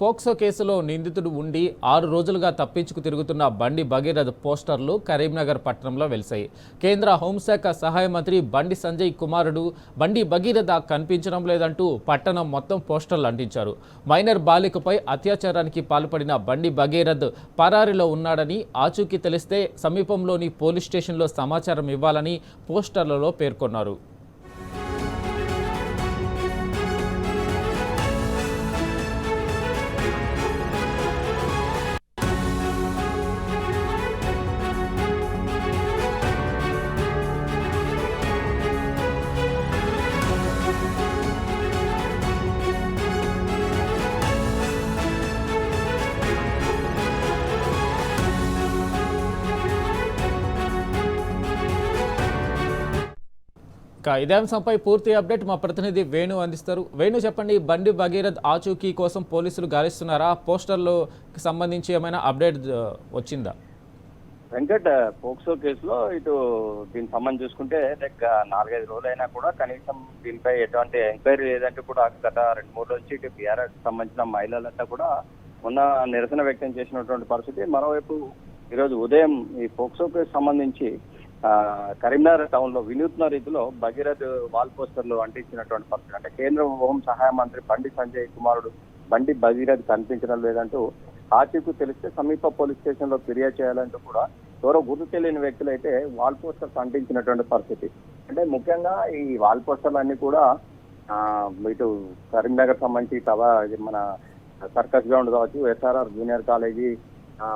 POCSO కేసులో నిందితుడు ఉండి 6 రోజులుగా తప్పించుకు తిరుగుతున్న బండి భగీరథ్ పోస్టర్లు కరీంనగర్ పట్టణంలో వెలిశాయి. కేంద్ర హోంశాఖ సహాయ మంత్రి బండి సంజయ్ కుమారుడు బండి భగీరథ కనిపించడం లేదంటూ పట్టణం మొత్తం పోస్టర్లు అంటించారు. మైనర్ బాలికపై అత్యాచారానికి పాల్పడిన బండి భగీరథ్ పరారీలో ఉన్నాడని, ఆచూకీ తెలిస్తే సమీపంలోని పోలీస్ స్టేషన్లో సమాచారం ఇవ్వాలని పోస్టర్లలో పేర్కొన్నారు. ఇదే అంశంపై పూర్తి అప్డేట్ మా ప్రతినిధి వేణు అందిస్తారు. వేణు, చెప్పండి, బండి భగీరథ్ ఆచూకీ కోసం పోలీసులు గాలిస్తున్నారా? పోస్టర్లకు సంబంధించి ఏమైనా అప్డేట్ వచ్చిందా? వెంకట్, పోక్సో కేసులో ఇటు దీనికి సంబంధించి చూసుకుంటే 4-5 రోజులైనా కూడా కనీసం దీనిపై ఎటువంటి ఎంక్వైరీ లేదంటూ కూడా గత 2-3 రోజుల నుంచి ఇటు బీఆర్ఎస్ సంబంధించిన మహిళలంతా కూడా మొన్న నిరసన వ్యక్తం చేసినటువంటి పరిస్థితి. మరోవైపు ఈరోజు ఉదయం ఈ పోక్సో కేసు సంబంధించి కరీంనగర్ టౌన్ లో వినూత్న రీతిలో భగీరథ్ వాల్ పోస్టర్లు అంటించినటువంటి పరిస్థితి. అంటే కేంద్ర హోం సహాయ మంత్రి బండి సంజయ్ కుమారుడు బండి భగీరథ్ కనిపించడం లేదంటూ, ఆచూకీ తెలిస్తే సమీప పోలీస్ స్టేషన్ లో ఫిర్యాదు చేయాలంటూ కూడా ఎవరో గుర్తు తెలియని వ్యక్తులు అయితే వాల్ పోస్టర్స్ అంటించినటువంటి పరిస్థితి. అంటే ముఖ్యంగా ఈ వాల్ పోస్టర్లు అన్ని కూడా ఇటు కరీంనగర్ సంబంధించి మన సర్కస్ గ్రౌండ్ కావచ్చు, ఎస్ఆర్ఆర్ జూనియర్ కాలేజీ,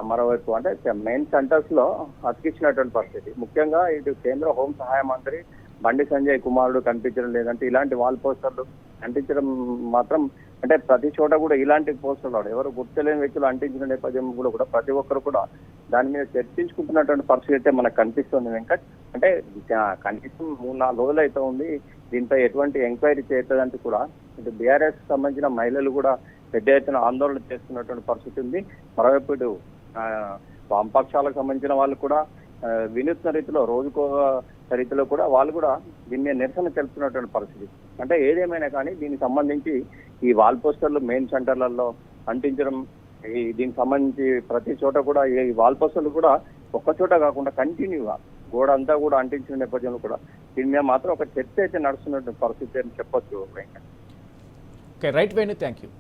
మరోవైపు అంటే మెయిన్ సెంటర్స్ లో అతికించినటువంటి పరిస్థితి. ముఖ్యంగా ఇటు కేంద్ర హోం సహాయ మంత్రి బండి సంజయ్ కుమారుడు కనిపించడం లేదంటే ఇలాంటి వాల్ పోస్టర్లు అంటించడం మాత్రం, అంటే ప్రతి చోట కూడా ఇలాంటి పోస్టర్లు ఎవరు గుర్తులేని వ్యక్తులు అంటించిన నేపథ్యంలో కూడా ప్రతి ఒక్కరు కూడా దాని మీద చర్చించుకుంటున్నటువంటి పరిస్థితి అయితే మనకు కనిపిస్తుంది వెంకట్. అంటే కనీసం 3-4 రోజులు అయితే ఉంది, దీనిపై ఎటువంటి ఎంక్వైరీ చేయలేదంటూ కూడా ఇటు బీఆర్ఎస్ సంబంధించిన మహిళలు కూడా పెద్ద ఎత్తున ఆందోళన చేస్తున్నటువంటి పరిస్థితి ఉంది. మరోవైపు ఇటు వామపక్షాలకు సంబంధించిన వాళ్ళు కూడా వినూత్న రీతిలో రోజుకో రీతిలో కూడా వాళ్ళు కూడా దీని మీద నిరసన తెలుపుతున్నటువంటి పరిస్థితి. అంటే ఏదేమైనా కానీ దీనికి సంబంధించి ఈ వాల్ పోస్టర్లు మెయిన్ సెంటర్లలో అంటించడం, దీనికి సంబంధించి ప్రతి చోట కూడా ఈ వాల్ పోస్టర్లు కూడా ఒక్క చోట కాకుండా కంటిన్యూగా గోడ అంతా కూడా అంటించిన నేపథ్యంలో కూడా దీని మీద మాత్రం ఒక చర్చ అయితే నడుస్తున్నటువంటి పరిస్థితి అని చెప్పొచ్చు Venkata. Right Venu, thank you.